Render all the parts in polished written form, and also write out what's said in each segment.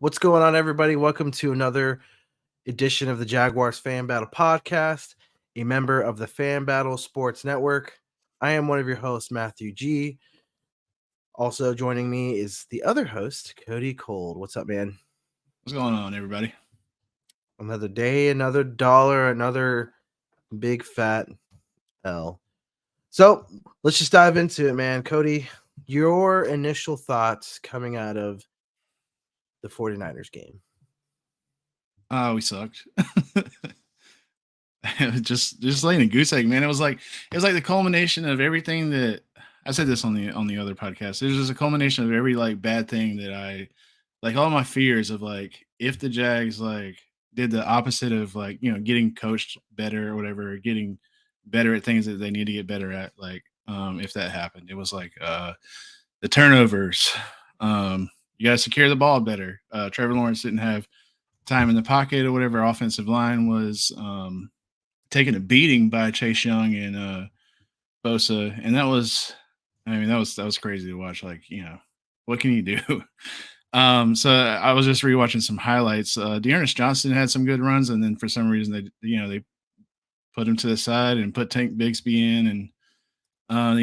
What's going on, everybody? Welcome to another edition of the Jaguars Fan Battle podcast, a member of the Fan Battle Sports Network. I am one of your hosts, Matthew G. Also joining me is the other host, Cody Cold. What's up, man? What's going on, everybody? Another day, another dollar, another big fat L. So let's just dive into it, man. Cody, your initial thoughts coming out of the 49ers game. We sucked. just laying a goose egg, man. It was like the culmination of everything that I said this on the other podcast. It was just a culmination of every like bad thing that I like, all my fears of like if the Jags like did the opposite of like, getting coached better or whatever, getting better at things that they need to get better at, like if that happened. It was like the turnovers. You gotta secure the ball better. Trevor Lawrence didn't have time in the pocket or whatever. Offensive line was taking a beating by Chase Young and Bosa, and that was crazy to watch. Like, what can you do? So I was just rewatching some highlights. Dearness Johnson had some good runs, and then for some reason they put him to the side and put Tank Bigsby in, and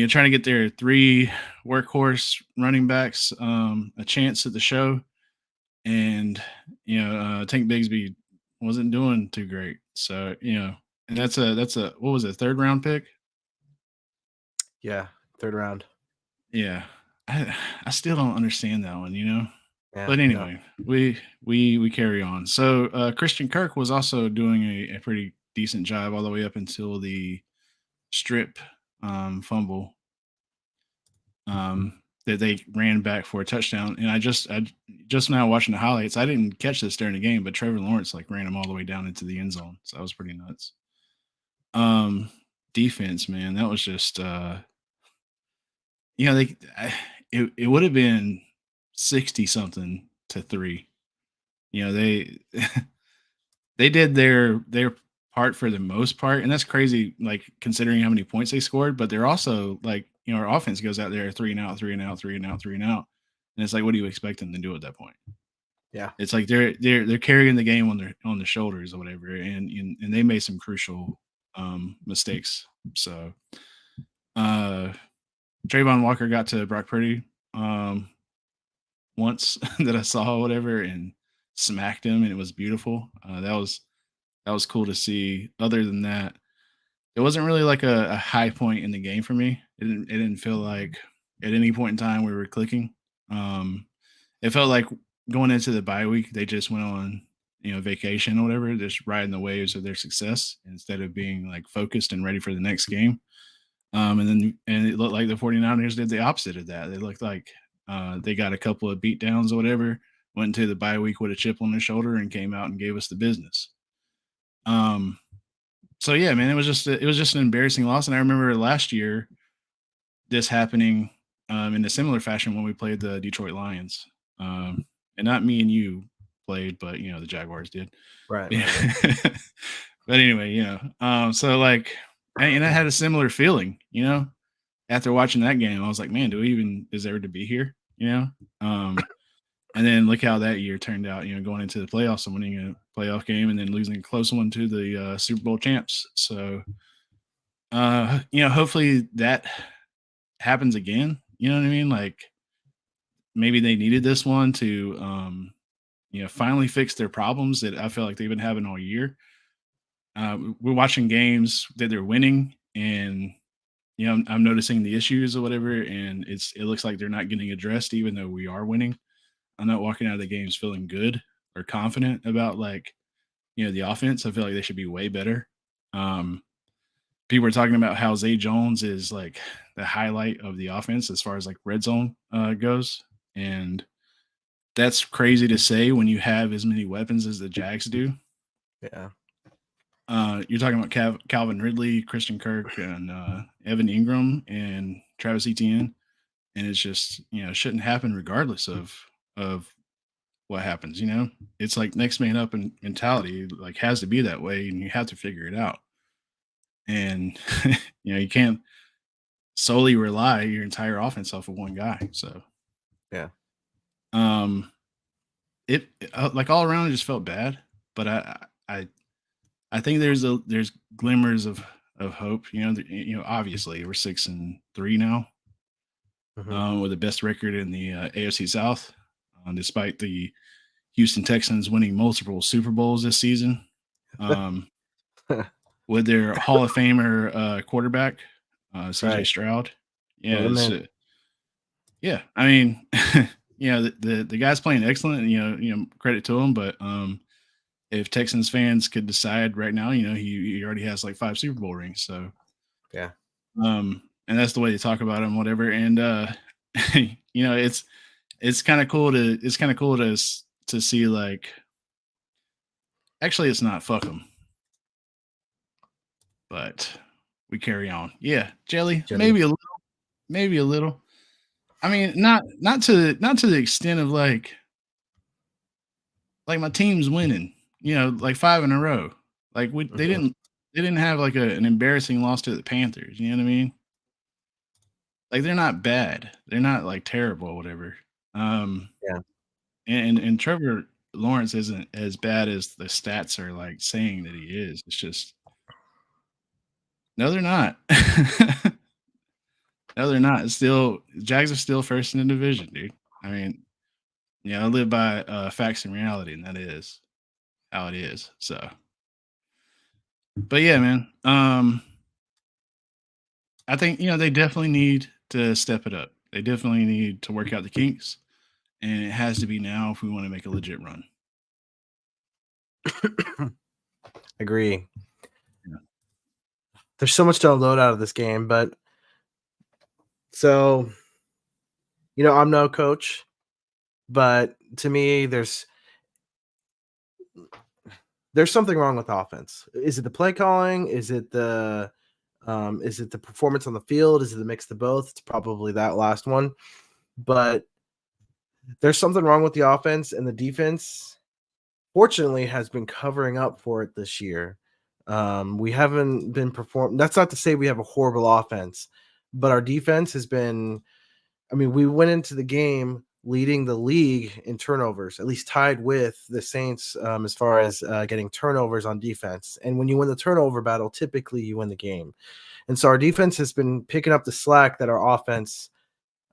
trying to get their three workhorse running backs a chance at the show. And Tank Bigsby wasn't doing too great. So and that's a what was it, third round pick? Yeah, third round. Yeah, I still don't understand that one. Yeah, But anyway, we carry on. So Christian Kirk was also doing a pretty decent job all the way up until the strip fumble that they ran back for a touchdown. And I just now watching the highlights, I didn't catch this during the game, but Trevor Lawrence like ran him all the way down into the end zone. So that was pretty nuts. Defense, man, that was just it would have been 60 something to 3. They they did their part for the most part, and that's crazy, like considering how many points they scored. But they're also like, our offense goes out there 3 and out, 3 and out, 3 and out, 3 and out, and it's like, what do you expect them to do at that point? Yeah, It's like they're carrying the game on their shoulders or whatever, and they made some crucial mistakes. So Trayvon Walker got to Brock Purdy once that I saw or whatever, and smacked him, and it was beautiful. That was cool to see. Other than that, it wasn't really like a high point in the game for me. It didn't feel like at any point in time we were clicking. It felt like going into the bye week, they just went on, vacation or whatever, just riding the waves of their success instead of being like focused and ready for the next game. And it looked like the 49ers did the opposite of that. They looked like they got a couple of beatdowns or whatever, went into the bye week with a chip on their shoulder and came out and gave us the business. So yeah, man, it was just an embarrassing loss. And I remember last year this happening in a similar fashion when we played the Detroit Lions. And not me and you played, but the Jaguars did. right. But anyway, so like, and I had a similar feeling, after watching that game. I was like, man, do we even deserve to be here? And then look how that year turned out, going into the playoffs and winning a playoff game and then losing a close one to the Super Bowl champs. So, hopefully that happens again. You know what I mean? Like maybe they needed this one to, finally fix their problems that I feel like they've been having all year. We're watching games that they're winning, and I'm noticing the issues or whatever, and it looks like they're not getting addressed, even though we are winning. I'm not walking out of the games feeling good or confident about like, the offense. I feel like they should be way better. People are talking about how Zay Jones is like the highlight of the offense as far as like red zone goes, and that's crazy to say when you have as many weapons as the Jags do. Yeah. You're talking about Calvin Ridley, Christian Kirk, and Evan Ingram and Travis Etienne, and it's just shouldn't happen regardless of what happens. It's like next man up and mentality, like has to be that way, and you have to figure it out. And you can't solely rely your entire offense off of one guy. So yeah, like all around, it just felt bad. But I think there's glimmers of hope. Obviously we're 6-3 now, Mhm. with the best record in the AFC South, despite the Houston Texans winning multiple Super Bowls this season, with their Hall of Famer quarterback, CJ Right. Stroud. What Yeah, a man. yeah. I mean, the guy's playing excellent. And, credit to him. But if Texans fans could decide right now, he already has like 5 Super Bowl rings. So Yeah. and that's the way they talk about him, whatever. And it's kind of cool to see, like, actually it's not, fuck them, but we carry on. Yeah, jelly, Jelly. maybe a little. I mean, not to the extent of like my team's winning, like 5 in a row. Like Mhm. they didn't have like an embarrassing loss to the Panthers. You know what I mean? Like they're not bad. They're not like terrible or whatever. Um, Yeah. and Trevor Lawrence isn't as bad as the stats are like saying that he is. It's just no, they're not. No, they're not. It's still Jags are still first in the division, dude. I mean, I live by facts and reality, and that is how it is. So, but yeah, man. I think they definitely need to step it up. They definitely need to work out the kinks, and it has to be now if we want to make a legit run. Agree. Yeah. There's so much to unload out of this game, but so I'm no coach, but to me, there's something wrong with offense. Is it the play calling? Is it the performance on the field? Is it the mix of both? It's probably that last one. But there's something wrong with the offense, and the defense, fortunately, has been covering up for it this year. We haven't been performing. That's not to say we have a horrible offense, but our defense has been. I mean, we went into the game leading the league in turnovers, at least tied with the Saints as far as getting turnovers on defense. And when you win the turnover battle, typically you win the game. And so our defense has been picking up the slack that our offense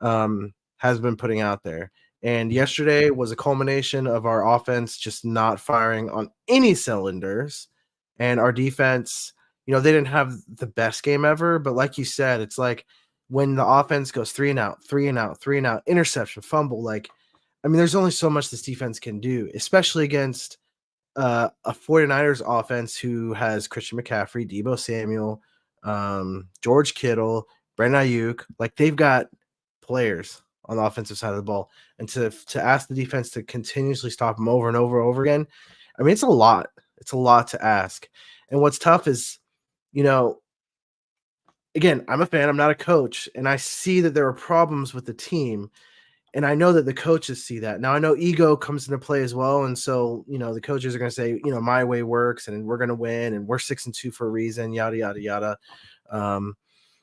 has been putting out there. And yesterday was a culmination of our offense just not firing on any cylinders. And our defense, they didn't have the best game ever. But like you said, it's like when the offense goes 3 and out, 3 and out, 3 and out, interception, fumble. Like, I mean, there's only so much this defense can do, especially against a 49ers offense who has Christian McCaffrey, Deebo Samuel, George Kittle, Brandon Ayuk. Like, they've got players on the offensive side of the ball, and to ask the defense to continuously stop them over and over and over again, I mean, it's a lot. It's a lot to ask. And what's tough is, again, I'm a fan. I'm not a coach, and I see that there are problems with the team. And I know that the coaches see that. Now I know ego comes into play as well. And so, the coaches are going to say, my way works and we're going to win and we're 6-2 for a reason, yada, yada, yada.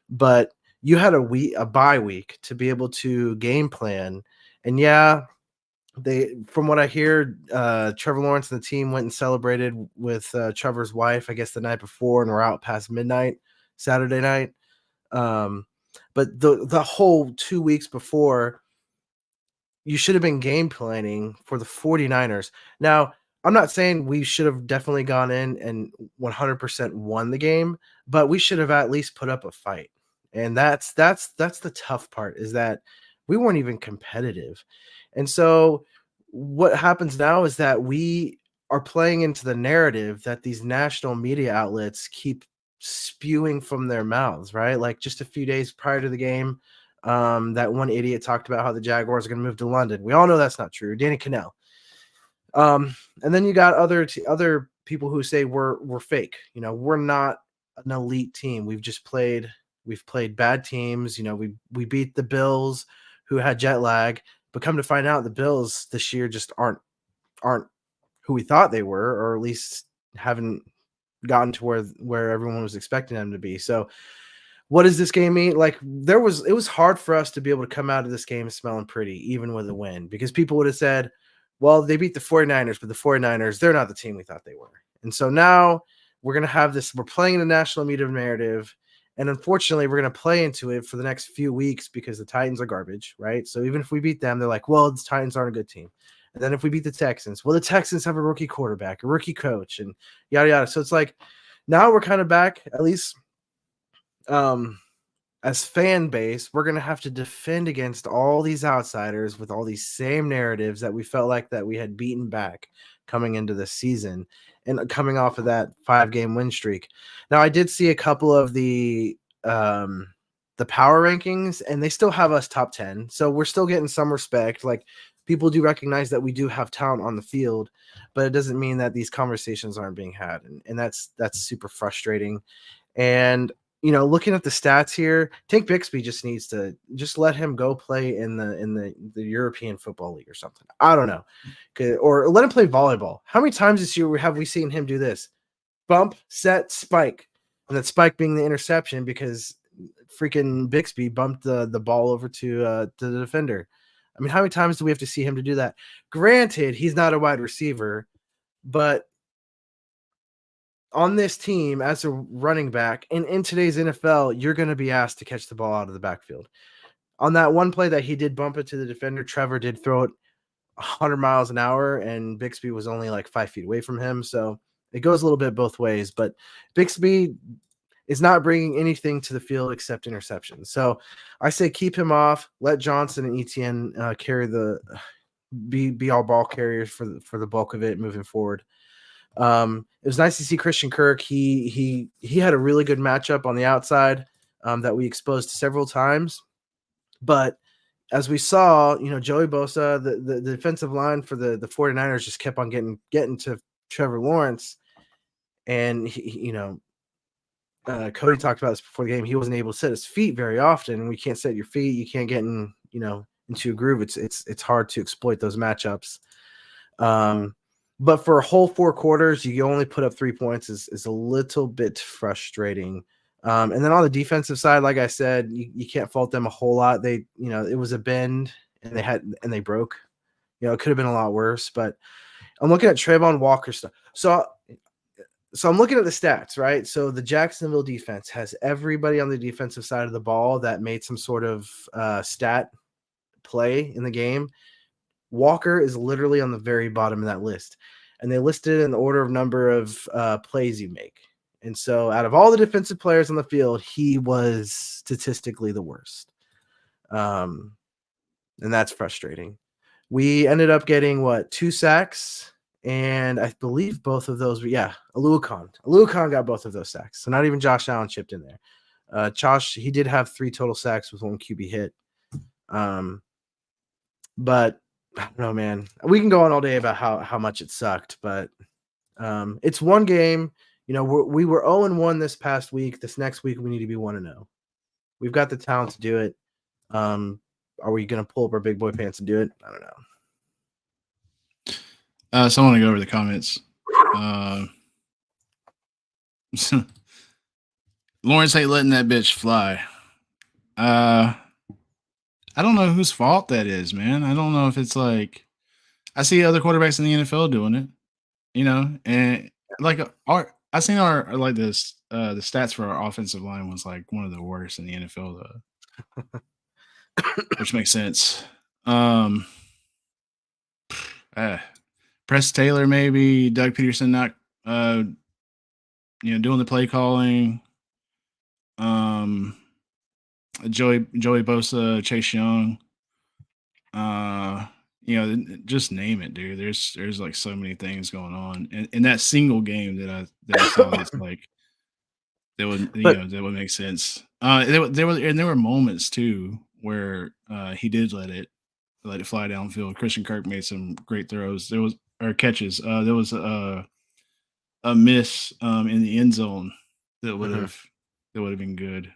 But you had a bye week to be able to game plan. And yeah, from what I hear, Trevor Lawrence and the team went and celebrated with Trevor's wife, I guess the night before, and were out past midnight, Saturday night. But the whole 2 weeks before, you should have been game planning for the 49ers. Now, I'm not saying we should have definitely gone in and 100% won the game, but we should have at least put up a fight. And that's the tough part, is that we weren't even competitive. And so what happens now is that we are playing into the narrative that these national media outlets keep spewing from their mouths, right? Like just a few days prior to the game, that one idiot talked about how the Jaguars are going to move to London. We all know that's not true. Danny Cannell. And then you got other people who say we're fake. We're not an elite team. We've played bad teams. We beat the Bills, who had jet lag, but come to find out, the Bills this year just aren't who we thought they were, or at least haven't gotten to where everyone was expecting them to be. So what does this game mean? Like, it was hard for us to be able to come out of this game smelling pretty, even with a win, because people would have said, well, they beat the 49ers, but the 49ers, they're not the team we thought they were. And so now we're going to have this, we're playing in the national media narrative. And unfortunately, we're going to play into it for the next few weeks because the Titans are garbage, right? So even if we beat them, they're like, well, the Titans aren't a good team. And then if we beat the Texans, well, the Texans have a rookie quarterback, a rookie coach, and yada, yada. So it's like now we're kind of back, at least as fan base, we're going to have to defend against all these outsiders with all these same narratives that we felt like that we had beaten back coming into the season and coming off of that 5-game win streak. Now, I did see a couple of the power rankings, and they still have us top 10. So we're still getting some respect. Like, people do recognize that we do have talent on the field, but it doesn't mean that these conversations aren't being had. And that's super frustrating. And, you know, looking at the stats here, Tank Bixby just needs to just let him go play in the European Football League or something. I don't know. Or let him play volleyball. How many times this year have we seen him do this? Bump, set, spike. And that spike being the interception because freaking Bixby bumped the ball over to the defender. I mean, how many times do we have to see him to do that? Granted, he's not a wide receiver, but on this team as a running back and in today's NFL, you're going to be asked to catch the ball out of the backfield. On that one play that he did bump it to the defender, Trevor did throw it 100 miles an hour, and Bixby was only like 5 feet away from him. So it goes a little bit both ways, but Bixby is not bringing anything to the field except interceptions. So I say keep him off. Let Johnson and Etienne carry be all ball carriers for the bulk of it moving forward. It was nice to see Christian Kirk. He had a really good matchup on the outside that we exposed several times. But as we saw, you know, Joey Bosa, the defensive line for the 49ers just kept on getting to Trevor Lawrence. And, Cody talked about this before the game. He wasn't able to set his feet very often. And we can't set your feet. You can't get into a groove. It's hard to exploit those matchups. But for a whole 4 quarters, you only put up 3 points is a little bit frustrating. And then on the defensive side, like I said, you can't fault them a whole lot. They, it was a bend and they broke. It could have been a lot worse, but I'm looking at Trayvon Walker stuff. So I'm looking at the stats, right? So the Jacksonville defense has everybody on the defensive side of the ball that made some sort of stat play in the game. Walker is literally on the very bottom of that list. And they listed in the order of number of plays you make. And so out of all the defensive players on the field, he was statistically the worst. And that's frustrating. We ended up getting 2 sacks, and I believe both of those were, Aluakon got both of those sacks. So not even Josh Allen chipped in there. Josh, he did have 3 total sacks with 1 QB hit. But I don't know, man. We can go on all day about how much it sucked, but it's one game. We were 0-1 this past week. This next week, we need to be 1-0. We've got the talent to do it. Are we going to pull up our big boy pants and do it? I don't know. So I want to go over the comments. Lawrence ain't letting that bitch fly. I don't know whose fault that is, man. I don't know if it's like I see other quarterbacks in the NFL doing it, and like I seen our like this the stats for our offensive line was like one of the worst in the NFL though. Which makes sense. Press Taylor, maybe Doug Peterson not doing the play calling. Joey Bosa, Chase Young. Just name it, dude. There's like so many things going on. And in that single game that I saw, it's like that would make sense. There were moments too where he did let it fly downfield. Christian Kirk made some great throws. Catches. There was a miss in the end zone that would have been good.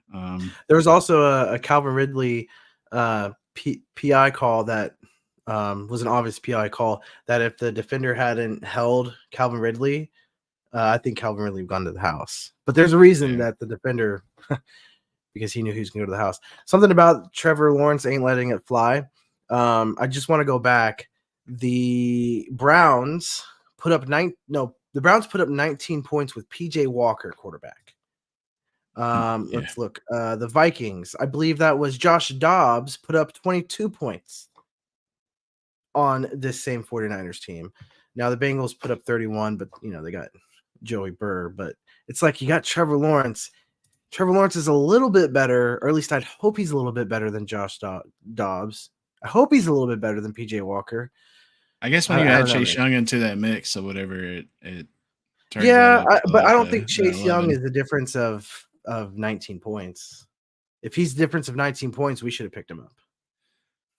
There was also a Calvin Ridley PI call that was an obvious PI call that if the defender hadn't held Calvin Ridley, I think Calvin Ridley would have gone to the house. But there's a reason that the defender, because he knew he was going to go to the house. Something about Trevor Lawrence ain't letting it fly. I just want to go back. The Browns put up the Browns put up 19 points with PJ Walker quarterback. Yeah. Let's look. The Vikings, I believe that was Josh Dobbs, put up 22 points on this same 49ers team. Now the Bengals put up 31, but they got Joey Burr, but it's like you got Trevor Lawrence. Trevor Lawrence is a little bit better, or at least I'd hope he's a little bit better than Josh Dobbs. I hope he's a little bit better than PJ Walker. I guess when you add Chase Young into that mix or whatever, it turns yeah, out but I don't think Chase Young is the difference of 19 points. If he's the difference of 19 points, we should have picked him up.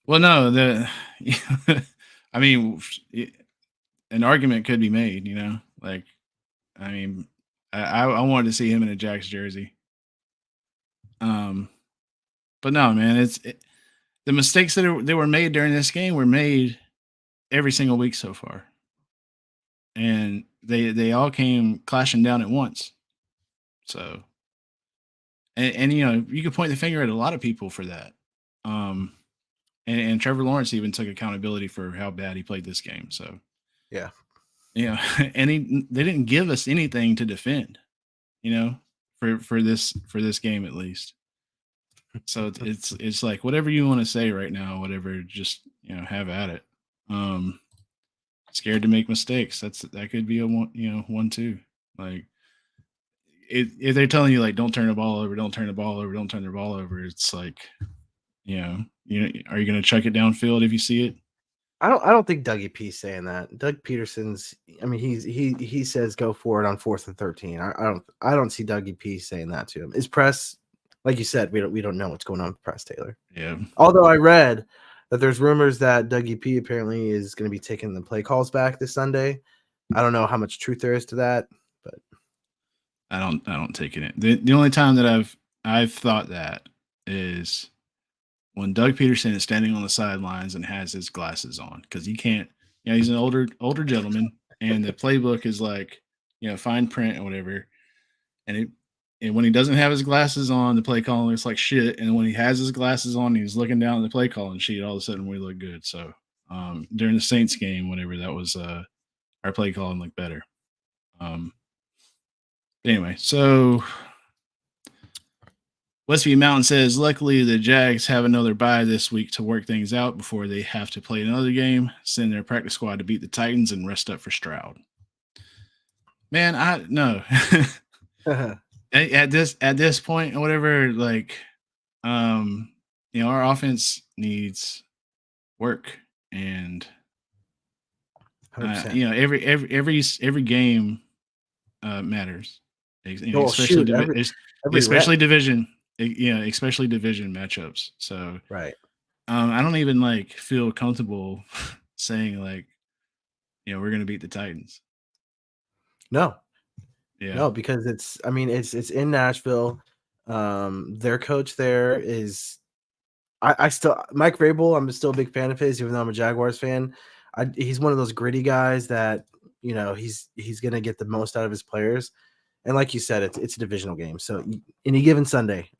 Well, no, I mean, an argument could be made, like, I mean, I wanted to see him in a Jags jersey. But no, man, the mistakes that were made during this game were made every single week so far, and they all came clashing down at once. So, and you could point the finger at a lot of people for that. And Trevor Lawrence even took accountability for how bad he played this game. So, yeah, and they didn't give us anything to defend, for this game at least. So it's like whatever you want to say right now, whatever, just have at it. Scared to make mistakes. That could be a one too. Like if they're telling you like don't turn the ball over, don't turn the ball over, don't turn the ball over, it's like are you gonna chuck it downfield if you see it? I don't think Dougie P's saying that. Doug Peterson's. I mean, he says go for it on 4th and 13. I don't see Dougie P saying that to him. Is press, like you said, we don't know what's going on with press, Taylor. Yeah. Although I read that there's rumors that Dougie P apparently is going to be taking the play calls back this Sunday. I don't know how much truth there is to that, but I don't take it in. The only time that I've thought that is when Doug Peterson is standing on the sidelines and has his glasses on, because he can't, he's an older gentleman, and the playbook is like, fine print or whatever. And when he doesn't have his glasses on, the play calling looks like shit. And when he has his glasses on, he's looking down at the play calling sheet. All of a sudden, we look good. So during the Saints game, whenever that was, our play calling looked better. Anyway, so Westview Mountain says, luckily the Jags have another bye this week to work things out before they have to play another game, send their practice squad to beat the Titans, and rest up for Stroud. Man, no. at this point or whatever, like, our offense needs work, and every game matters. Especially division matchups. So right. I don't even feel comfortable saying we're gonna beat the Titans. No. Yeah. No, because it's in Nashville. Their coach there is I still Mike Vrabel, I'm still a big fan of his, even though I'm a Jaguars fan. He's one of those gritty guys that he's gonna get the most out of his players. And like you said, it's a divisional game. So any given Sunday,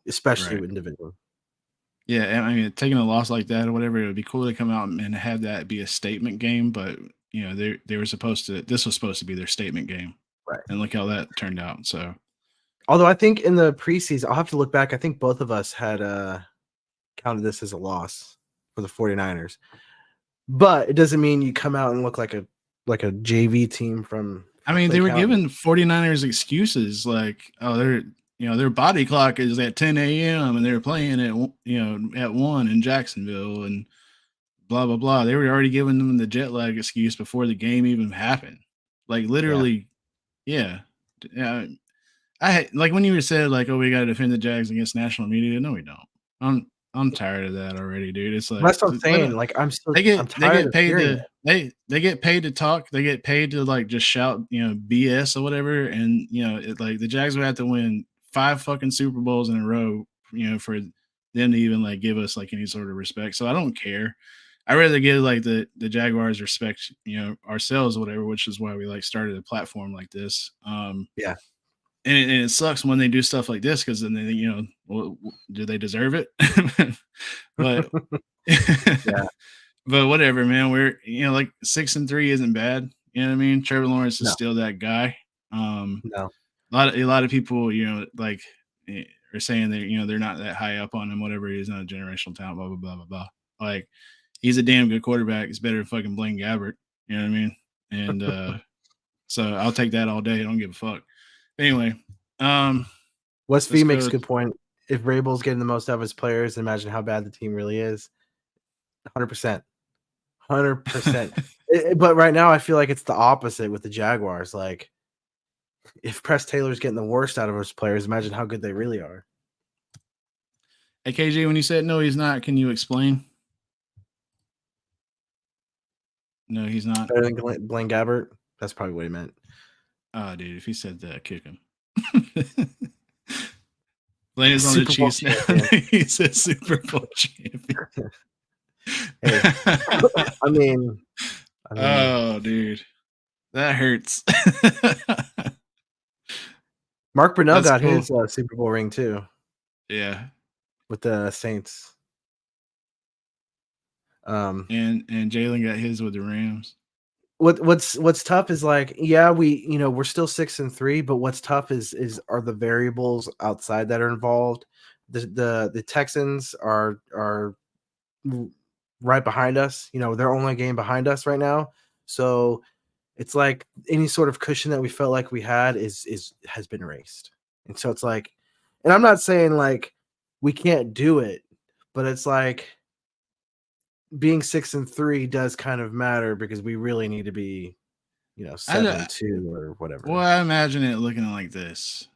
especially in division. Yeah, I mean, taking a loss like that or whatever, it would be cool to come out and have that be a statement game. But they were supposed to. This was supposed to be their statement game, right? And look how that turned out. So, although I think in the preseason, I'll have to look back. I think both of us had counted this as a loss for the 49ers, but it doesn't mean you come out and look like a JV team from. I mean, they were giving 49ers excuses like, oh, their body clock is at 10 a.m. and they're playing at 1 in Jacksonville and blah, blah, blah. They were already giving them the jet lag excuse before the game even happened. Like literally, yeah. I had, like when you said like, oh, we got to defend the Jags against national media. No, we don't. I'm tired of that already, dude. It's like that's what I'm saying. Like I'm tired of hearing it. They get paid to talk. They get paid to just shout, BS or whatever. And the Jags would have to win 5 fucking Super Bowls in a row, for them to even give us any sort of respect. So I don't care. I rather give the Jaguars respect, ourselves or whatever, which is why we started a platform like this. Yeah. And it sucks when they do stuff like this because then they, well, do they deserve it? But yeah. But whatever, man. We're like 6-3 isn't bad. You know what I mean? Trevor Lawrence is No, still that guy. no. A lot of people, like are saying that they're not that high up on him. Whatever, he's not a generational talent. Blah blah blah blah blah. Like he's a damn good quarterback. He's better than fucking Blaine Gabbert. You know what I mean? And so I'll take that all day. I don't give a fuck. Anyway, West let's V makes a go. good point. If Vrabel's getting the most out of his players, imagine how bad the team really is. 100%. 100%. But right now, I feel like it's the opposite with the Jaguars. Like, if Press Taylor's getting the worst out of his players, imagine how good they really are. Hey KJ, when you said no, he's not. Can you explain? No, he's not. Better than Blaine Gabbert? That's probably what he meant. Oh, dude, if he said that, kick him. Blaine is on the Super Bowl Chiefs now. champion. He said Super Bowl champion. Hey, I mean, oh, dude, that hurts. Mark Brunell That's got cool. his Super Bowl ring too Yeah, with the Saints. and Jalen got his with the Rams. What's tough is like, yeah, we're still 6-3, but what's tough is are the variables outside that are involved. The Texans are right behind us. They're only a game behind us right now. So it's like any sort of cushion that we felt like we had has been erased. And so it's like, and I'm not saying like we can't do it, but it's like being 6-3 does kind of matter because we really need to be, 7-2 or whatever. Well, I imagine it looking like this.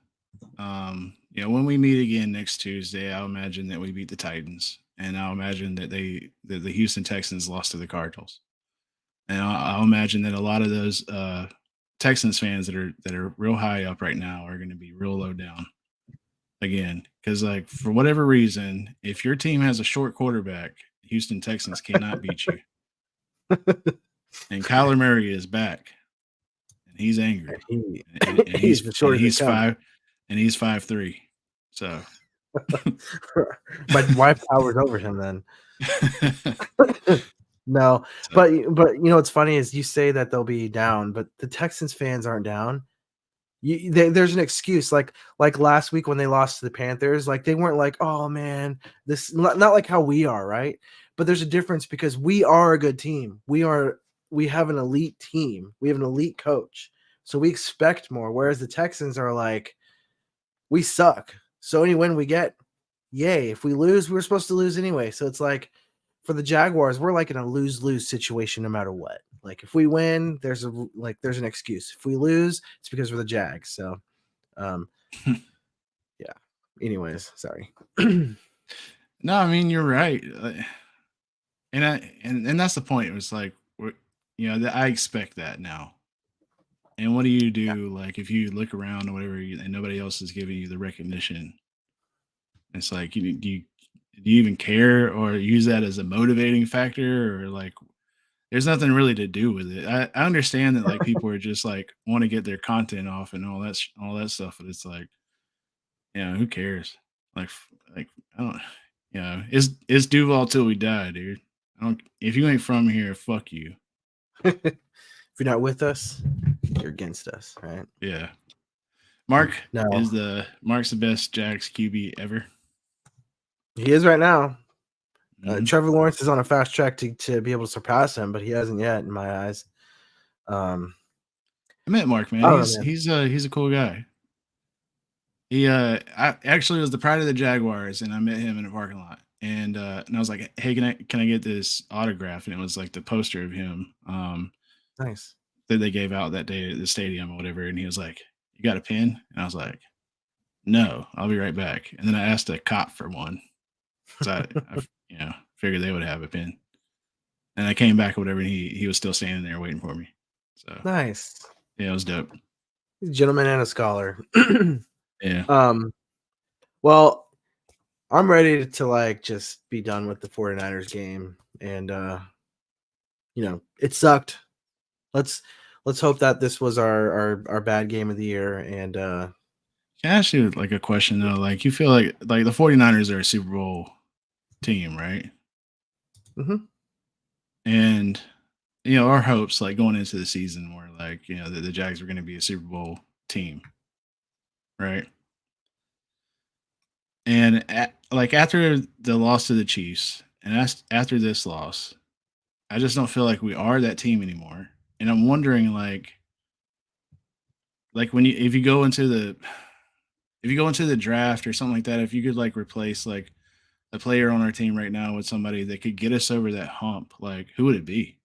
When we meet again next Tuesday, I'll imagine that we beat the Titans, and I'll imagine that the Houston Texans lost to the Cardinals, and I'll imagine that a lot of those Texans fans that are real high up right now are going to be real low down again, because like for whatever reason, if your team has a short quarterback, Houston Texans cannot beat you. And Kyler Murray is back, and he's angry. And he's 5'3". So my wife towers over him then. No, but what's funny is you say that they'll be down, but the Texans fans aren't down. There's an excuse like last week when they lost to the Panthers, like they weren't like, oh man, this not like how we are, right? But there's a difference because we are a good team. We have an elite team. We have an elite coach. So we expect more. Whereas the Texans are like, we suck. So any win we get, yay. If we lose, we were supposed to lose anyway. So it's like for the Jaguars, we're like in a lose-lose situation no matter what. Like if we win, there's an excuse. If we lose, it's because we're the Jags. So yeah. Anyways, sorry. No, I mean you're right. And that's the point. It was like I expect that now. And what do you do? Yeah. Like if you look around or whatever, and nobody else is giving you the recognition, it's like do you even care or use that as a motivating factor, or like there's nothing really to do with it. I understand that like people are just like want to get their content off and all that stuff, but it's like, who cares? Like I don't, it's Duval till we die, dude. If you ain't from here, fuck you. If you're not with us, you're against us, right? Yeah. Mark's the best Jags QB ever. He is right now. Trevor Lawrence is on a fast track to be able to surpass him, but he hasn't yet in my eyes. I met Mark, man. He's a cool guy. He I actually was the pride of the Jaguars, and I met him in a parking lot. And I was like, hey, can I get this autograph? And it was like the poster of him. Nice. That they gave out that day at the stadium or whatever. And he was like, you got a pen? And I was like, no, I'll be right back. And then I asked a cop for one. So I figured they would have a pen. And I came back or whatever, and he was still standing there waiting for me. So nice. Yeah, it was dope. He's a gentleman and a scholar. Yeah. Well, I'm ready to like just be done with the 49ers game. And it sucked. Let's hope that this was our bad game of the year. And can I ask you like a question though? Like you feel like the 49ers are a Super Bowl team, right? Mm-hmm. And our hopes like going into the season were like, that the Jags were going to be a Super Bowl team, right? And like after the loss to the Chiefs, and after this loss, I just don't feel like we are that team anymore. And I'm wondering, like when you if you go into the draft or something like that, if you could like replace like a player on our team right now with somebody that could get us over that hump, like who would it be?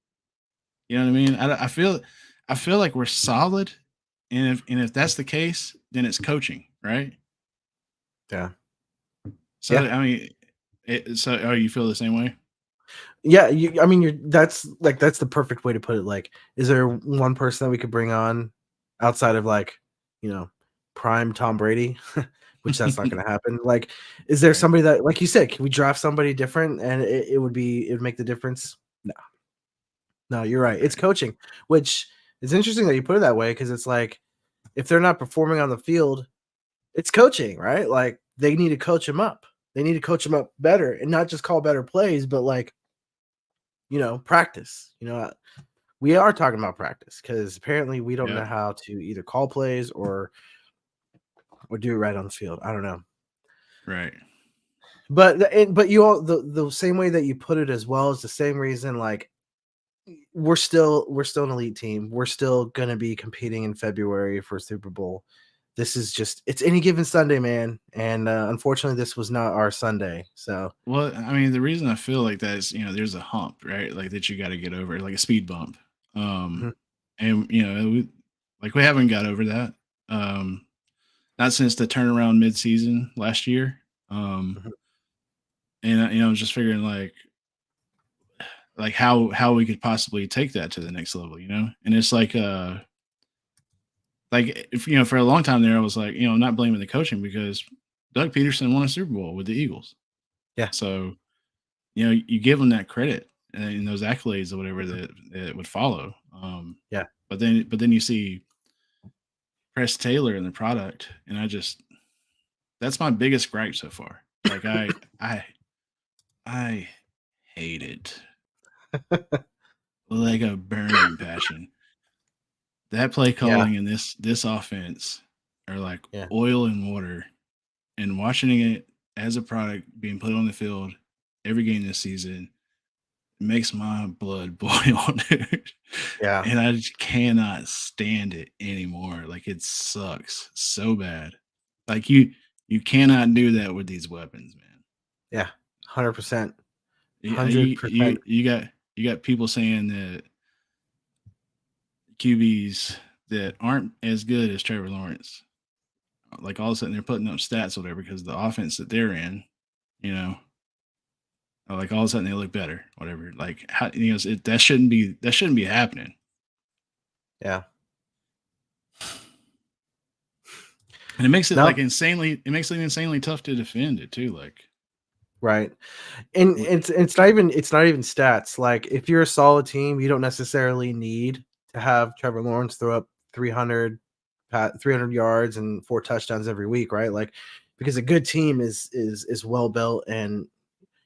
You know what I mean? I feel like we're solid, and if that's the case, then it's coaching, right? Yeah. So Yeah. I mean, oh, you feel the same way? Yeah, I mean, that's the perfect way to put it. Like, is there one person that we could bring on outside of like, you know, prime Tom Brady, which that's not going to happen. Like, is there Right. somebody that, like you said, can we draft somebody different and it would make the difference? No, no, you're right. It's Right. coaching, which is interesting that you put it that way because it's like if they're not performing on the field, it's coaching, right? Like they need to coach them up. They need to coach them up better and not just call better plays, but like practice. We are talking about practice because apparently we don't Yeah. know how to either call plays or do it right on the field. I don't know, Right. but you all the same way that you put it as well is the same reason. Like we're still an elite team. We're still gonna be competing in February for Super Bowl. This is just it's any given Sunday, man. And unfortunately, this was not our Sunday. So Well, I mean, the reason I feel like that is, there's a hump, right? Like that you got to get over, like a speed bump. mhm, And we haven't got over that. Um, Not since the turnaround mid-season last year. Um, mhm. and I was just figuring like how we could possibly take that to the next level. And it's like if for a long time there, I was like, I'm not blaming the coaching because Doug Peterson won a Super Bowl with the Eagles. Yeah, So you give them that credit and those accolades or whatever mhm, that would follow. yeah, But then you see Press Taylor in the product, and that's my biggest gripe so far. Like I hate it like a burning passion. That play yeah, calling in this offense are like yeah, oil and water, and watching it as a product being put on the field every game this season makes my blood boil, dude. yeah, And I just cannot stand it anymore. Like it sucks so bad. Like you cannot do that with these weapons, man. yeah. 100%, You hundred you percent. you, you got people saying that QBs that aren't as good as Trevor Lawrence, like all of a sudden they're putting up stats or whatever because the offense that they're in, you know, like all of a sudden they look better, whatever. Like how that shouldn't be happening. Yeah. And it makes it No, like insanely tough to defend it too. Like, right. And what? it's not even stats. Like if you're a solid team, you don't necessarily need to have Trevor Lawrence throw up 300 yards and 4 touchdowns every week, right? Like because a good team is well built and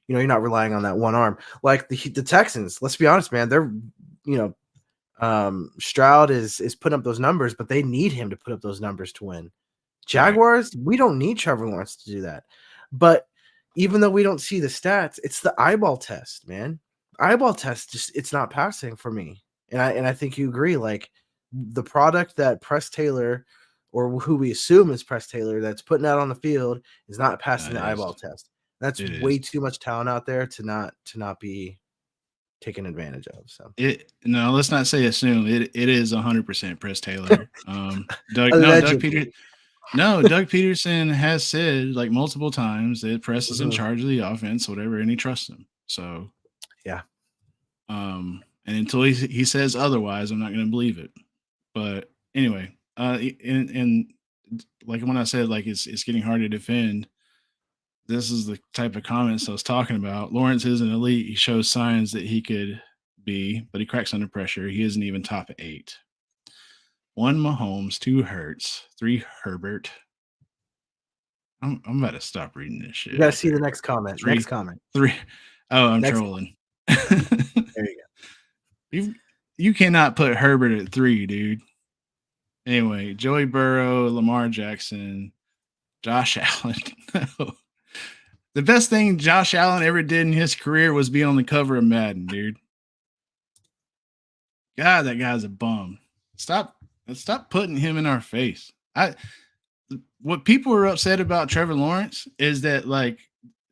you're not relying on that one arm. Like the Texans, let's be honest, man, they're you know Stroud is putting up those numbers, but they need him to put up those numbers to win. Right. Jaguars, we don't need Trevor Lawrence to do that. But even though we don't see the stats, it's the eyeball test, man. Eyeball test just it's not passing for me. And I think you agree. Like the product that Press Taylor or who we assume is Press Taylor that's putting out on the field is not passing It the is. eyeball test. That's It way is. too much talent out there to not be taken advantage of. So It no, let's not say assume. It is 100% Press Taylor. allegedly. Doug Peterson has said like multiple times that Press is in Mhm. charge of the offense, whatever, and he trusts him. So, Yeah. and until he says otherwise, I'm not going to believe it. But anyway, and like when I said like it's getting hard to defend, this is the type of comments I was talking about. Lawrence is an elite. He shows signs that he could be, but he cracks under pressure. He isn't even top 8. 1 Mahomes, 2 Hurts, 3 Herbert. I'm about to stop reading this You shit gotta right see the there. next comment. Next 3 comment. 3 Oh, I'm Next trolling. there you go. You cannot put Herbert at 3, dude. Anyway, Joey Burrow, Lamar Jackson, Josh Allen. No. The best thing Josh Allen ever did in his career was be on the cover of Madden, dude. God, that guy's a bum. Stop putting him in our face. What people are upset about Trevor Lawrence is that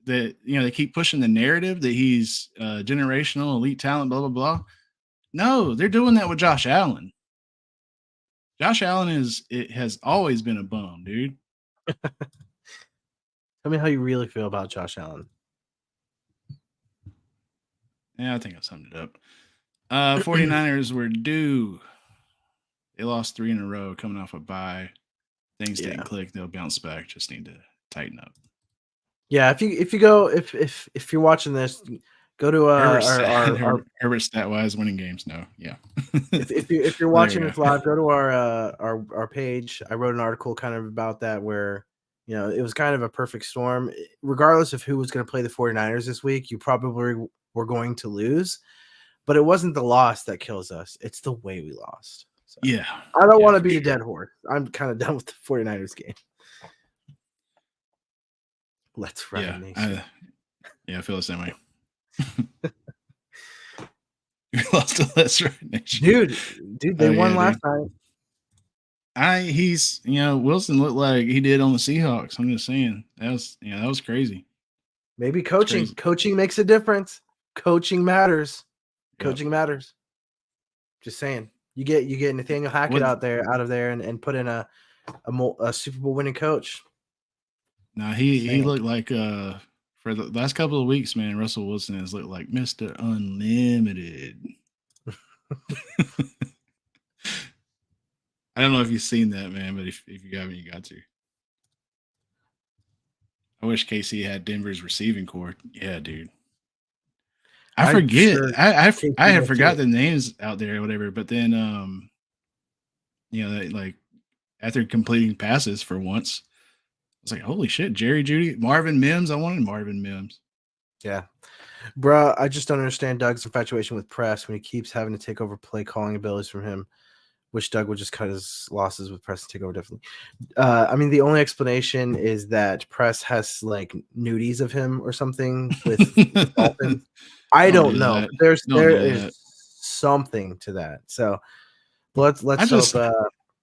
they keep pushing the narrative that he's generational elite talent, blah blah blah. No, they're doing that with Josh Allen. Josh Allen has always been a bum, dude. Tell me how you really feel about Josh Allen. Yeah, I think I summed it up. 49ers were due. They lost 3 in a row coming off a bye. Things didn't click. They'll bounce back. Just need to tighten up. Yeah, if you're watching this, go to Herbert stat wise winning games. No, yeah. if you're watching this live, go to our page. I wrote an article kind of about that where it was kind of a perfect storm. Regardless of who was going to play the 49ers this week, you probably were going to lose, but it wasn't the loss that kills us. It's the way we lost. So, yeah. I don't want to be a dead horse. I'm kind of done with the 49ers game. Let's run, nation. I feel the same way. We lost to Let's Run Nation. Dude, they won last night. Wilson looked like he did on the Seahawks. I'm just saying that was crazy. Maybe coaching makes a difference. Coaching matters. Coaching matters. Just saying. You get Nathaniel Hackett out of there and put in a Super Bowl winning coach. No, he looked like for the last couple of weeks, man, Russell Wilson has looked like Mr. Unlimited. I don't know if you've seen that, man, but if you haven't, you got to. I wish KC had Denver's receiving core. Yeah, dude. I forget. Sure I have forgot the names out there or whatever, but then after completing passes for once, I was like, holy shit, Jerry Jeudy, Marvin Mims. I wanted Marvin Mims. Yeah. Bro, I just don't understand Doug's infatuation with Press when he keeps having to take over play calling abilities from him. Wish Doug would just cut his losses with Press and take over differently. I mean, the only explanation is that Press has like nudies of him or something with Dolphins. I don't know. There is something to that. So let's hope.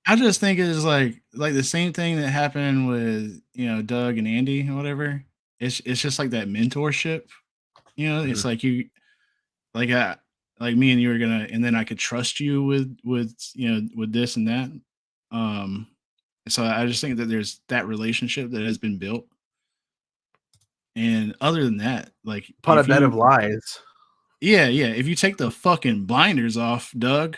I just think it's like the same thing that happened with Doug and Andy or whatever. It's just like that mentorship. It's like you like me and you were gonna, and then I could trust you with this and that. So I just think that there's that relationship that has been built. And other than that, like upon a bed of lies. Yeah. If you take the fucking blinders off, Doug,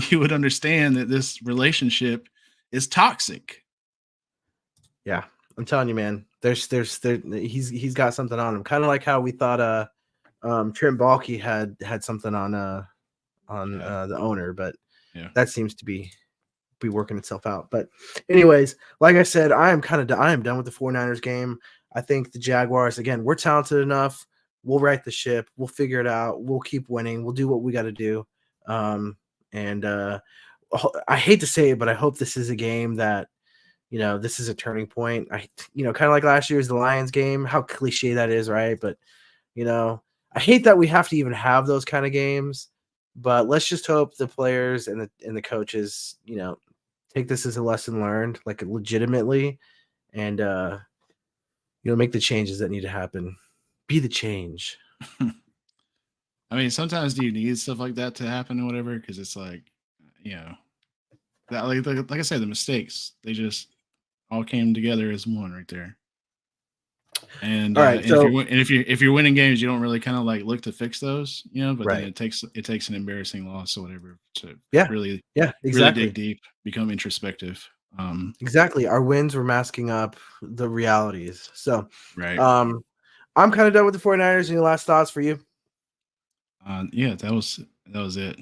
you would understand that this relationship is toxic. Yeah, I'm telling you, man. He's got something on him. Kind of like how we thought Trent Baalke had something on the owner, but that seems to be working itself out. But anyways, like I said, I am done with the 49ers game. I think the Jaguars, again, we're talented enough. We'll right the ship. We'll figure it out. We'll keep winning. We'll do what we got to do. And I hate to say it, but I hope this is a game that, this is a turning point. Kind of like last year's the Lions game, how cliche that is, right? But, I hate that we have to even have those kind of games, but let's just hope the players and the coaches, take this as a lesson learned, like legitimately, and, make the changes that need to happen. Be the change. I mean, sometimes do you need stuff like that to happen or whatever? Because it's like, that like I said, the mistakes, they just all came together as one right there. And all right, if you're winning games, you don't really kind of like look to fix those, but right. then it takes an embarrassing loss or whatever to really dig deep, become introspective. Exactly. Our wins were masking up the realities. So right. I'm kind of done with the 49ers. Any last thoughts for you? Yeah, that was it.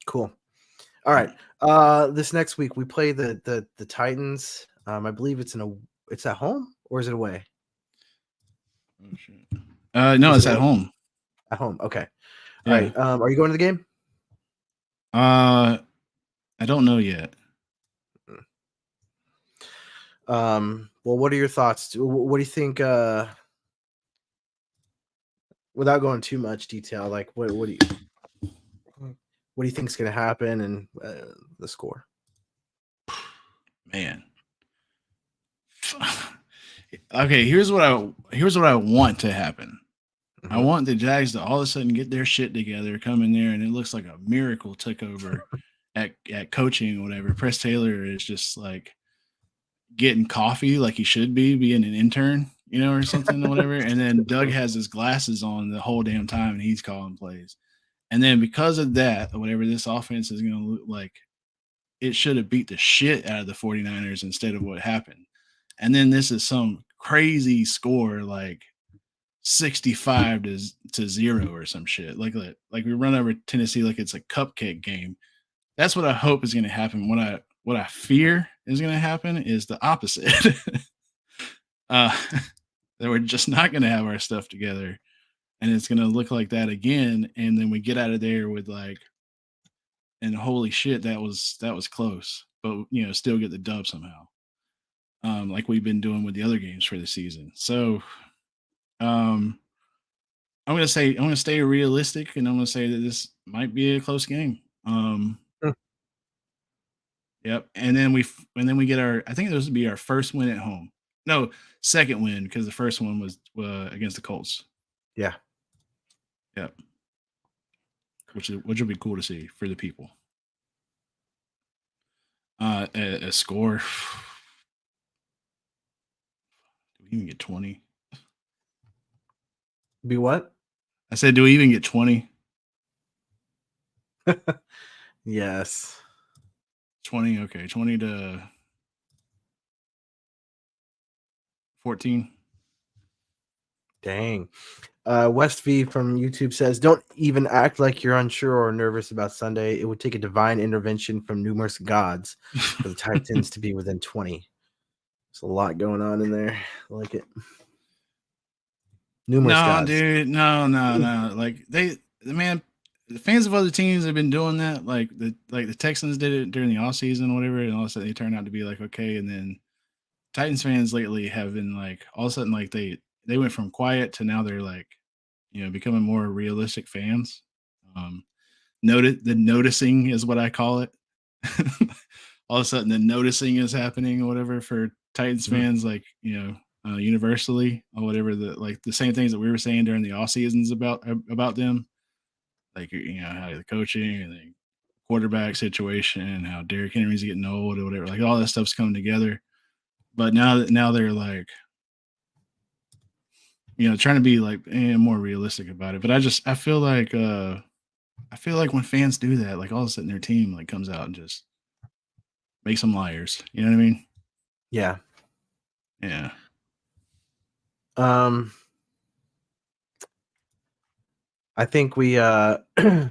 Cool. All right. This next week we play the Titans. I believe it's at home, or is it away? Oh shit. No, it's at home. At home. Okay. All right. Are you going to the game? I don't know yet. Well, what are your thoughts? What do you think? Without going too much detail, like what do you think is going to happen and the score? Man. Okay, here's what I want to happen. I Mhm. want the Jags to all of a sudden get their shit together, come in there, and it looks like a miracle took over at coaching or whatever. Press Taylor is just like getting coffee like he should be, being an intern, or something or whatever. And then Doug has his glasses on the whole damn time and he's calling plays. And then because of that, whatever this offense is going to look like, it should have beat the shit out of the 49ers instead of what happened. And then this is some crazy score like 65 to 0 or some shit. Like we run over Tennessee like it's a cupcake game. That's what I hope is going to happen. What I fear is going to happen is the opposite. uh, that we're just not going to have our stuff together, and it's going to look like that again. And then we get out of there with like, and holy shit, that was close, but still get the dub somehow. Like we've been doing with the other games for the season. So, um, I'm gonna stay realistic, and I'm gonna say that this might be a close game. Mm. Yep. And then we get our. I think this would be our first win at home. No, second win because the first one was against the Colts. Yeah. Yep. Which will be cool to see for the people. A score. Do we even get 20? Be what? I said, do we even get 20? Yes. 20. Okay, 20 to 14. Dang. West V from YouTube says, "Don't even act like you're unsure or nervous about Sunday. It would take a divine intervention from numerous gods for the Titans to be within 20." There's a lot going on in there. I like it. Numerous No, gods. dude, no. Like the fans of other teams have been doing that. Like the Texans did it during the off season, whatever, and all of a sudden they turned out to be like okay. And then Titans fans lately have been like all of a sudden like they went from quiet to now they're like becoming more realistic fans. Um, the noticing is what I call it. All of a sudden, the noticing is happening or whatever for Titans Mhm. fans, like universally or whatever. The same things that we were saying during the off seasons about them, like how the coaching and the quarterback situation, how Derrick Henry's getting old or whatever. Like all that stuff's coming together. But now they're like trying to be like more realistic about it. But I feel like when fans do that, like all of a sudden their team like comes out and just makes them liars. You know what I mean? Yeah. Yeah. Um, I think we let's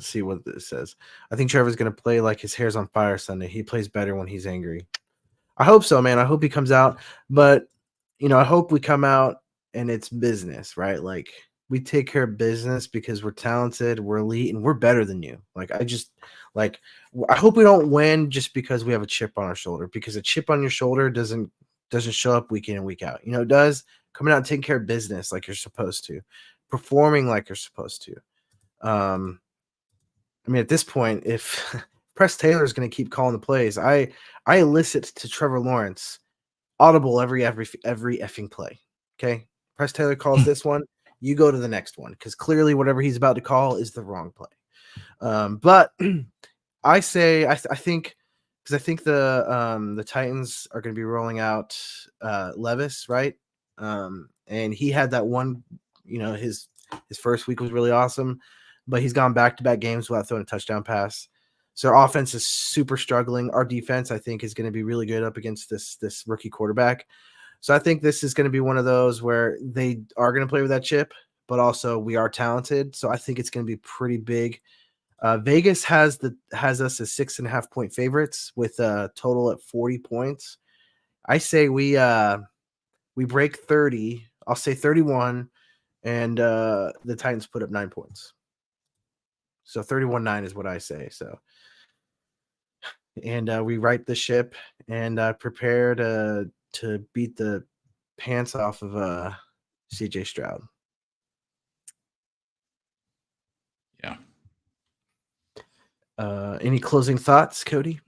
see what this says. I think Trevor's gonna play like his hair's on fire Sunday. He plays better when he's angry. I hope so, man. I hope he comes out, but I hope we come out and it's business, right? Like we take care of business because we're talented, we're elite, and we're better than you. Like I hope we don't win just because we have a chip on our shoulder. Because a chip on your shoulder doesn't show up week in and week out. It does coming out and taking care of business like you're supposed to, performing like you're supposed to. I mean, at this point, if Press Taylor is going to keep calling the plays, I elicit to Trevor Lawrence audible every effing play. Okay, Press Taylor calls this one, you go to the next one because clearly whatever he's about to call is the wrong play. But I think because I think the Titans are going to be rolling out Levis, right? And he had that one, his first week was really awesome, but he's gone back to back games without throwing a touchdown pass. So our offense is super struggling. Our defense, I think, is going to be really good up against this rookie quarterback. So I think this is going to be one of those where they are going to play with that chip, but also we are talented. So I think it's going to be pretty big. Vegas has us as 6.5-point favorites with a total at 40 points. I say we break 30. I'll say 31, and the Titans put up 9 points. So 31-9 is what I say. So, and we right the ship and prepare to beat the pants off of CJ Stroud. Yeah. Any closing thoughts, Cody?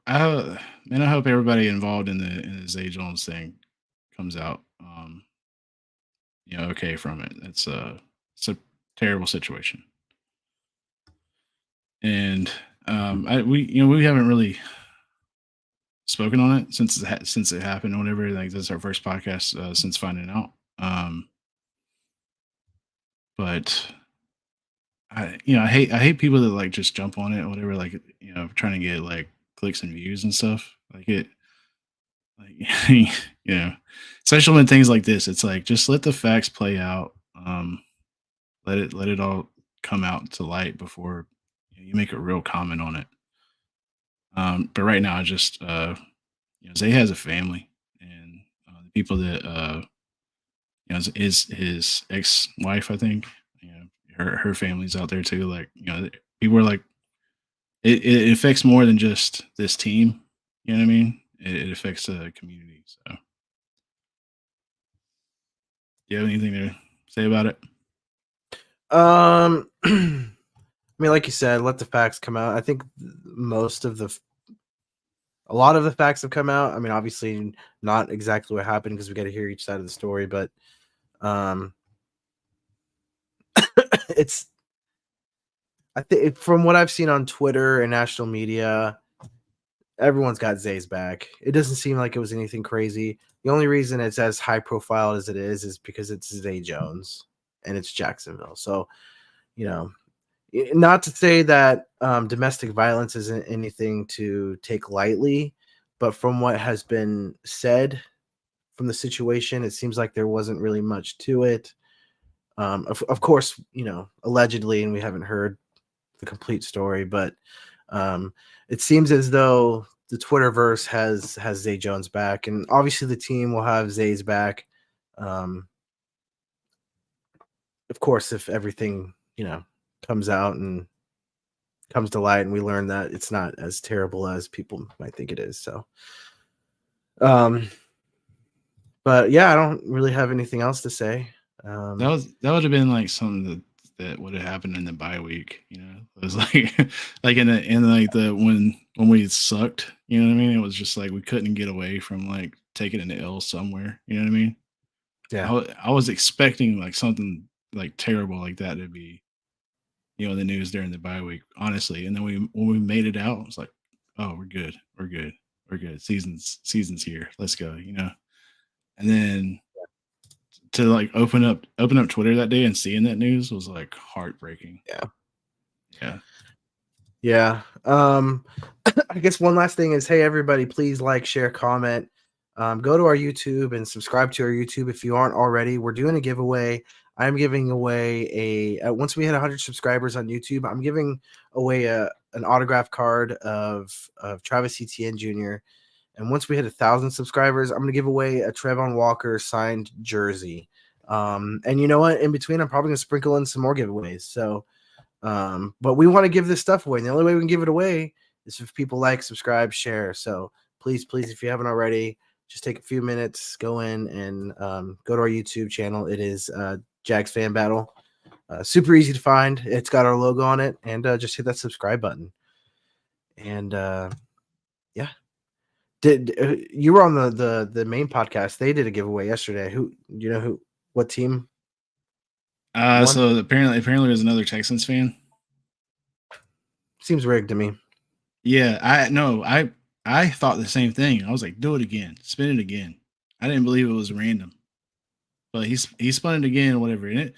I hope everybody involved in the Zay Jones thing comes out, okay from it. It's a terrible situation, and we haven't really spoken on it since it happened. Whatever, like this is our first podcast since finding out. But I hate people that like just jump on it, or whatever, like trying to get like clicks and views and stuff. Like it, like especially when things like this, it's like just let the facts play out. Let it all come out to light before you make a real comment on it. But right now, I just Zay has a family, and the people that is his ex-wife, I think. Her family's out there too. Like people are like, it affects more than just this team. You know what I mean? It affects the community. So, do you have anything to say about it? I mean, like you said, let the facts come out. I think a lot of the facts have come out. I mean, obviously not exactly what happened because we got to hear each side of the story, but it's, I think from what I've seen on Twitter and national media, everyone's got Zay's back. It doesn't seem like it was anything crazy. The only reason it's as high profile as it is because it's Zay Jones and it's Jacksonville. So, not to say that domestic violence isn't anything to take lightly, but from what has been said from the situation, it seems like there wasn't really much to it. Of course, allegedly, and we haven't heard the complete story, but it seems as though the Twitterverse has Zay Jones back, and obviously the team will have Zay's back. Of course, if everything comes out and comes to light, and we learn that it's not as terrible as people might think it is. So, but yeah, I don't really have anything else to say. That would have been like something that would have happened in the bye week. It was like like in like the when we sucked. You know what I mean? It was just like we couldn't get away from like taking an L somewhere. You know what I mean? Yeah, I was expecting like something like terrible like that to be the news during the bye week, honestly. And then when we made it out, it was like, oh, we're good, we're good, we're good. Season's here. Let's go. And then to like open up Twitter that day and seeing that news was like heartbreaking. yeah. Yeah. Yeah. I guess one last thing is, hey, everybody, please like, share, comment. Go to our YouTube and subscribe to our YouTube if you aren't already. We're doing a giveaway. I'm giving away once we hit 100 subscribers on YouTube, I'm giving away an autograph card of Travis Etienne Jr. And once we hit 1,000 subscribers, I'm going to give away a Trevon Walker signed jersey. And you know what? In between, I'm probably going to sprinkle in some more giveaways. So, but we want to give this stuff away. And the only way we can give it away is if people like, subscribe, share. So please, if you haven't already, just take a few minutes, go in and go to our YouTube channel. It is Jags Fan Battle. Super easy to find. It's got our logo on it, and just hit that subscribe button. And yeah, you were on the main podcast? They did a giveaway yesterday. What team? So apparently it was another Texans fan. Seems rigged to me. Yeah, I thought the same thing. I was like, do it again, spin it again. I didn't believe it was random, but he spun it again, whatever. And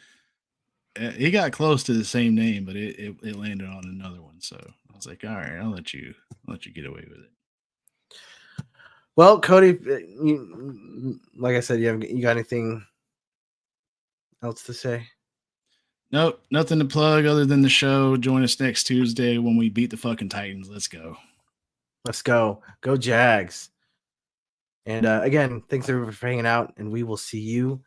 it got close to the same name, but it landed on another one. So I was like, all right, I'll let you get away with it. Well, Cody, like I said, you got anything else to say? Nope, nothing to plug other than the show. Join us next Tuesday when we beat the fucking Titans. Let's go. Let's go. Go Jags. And again, thanks everyone for hanging out, and we will see you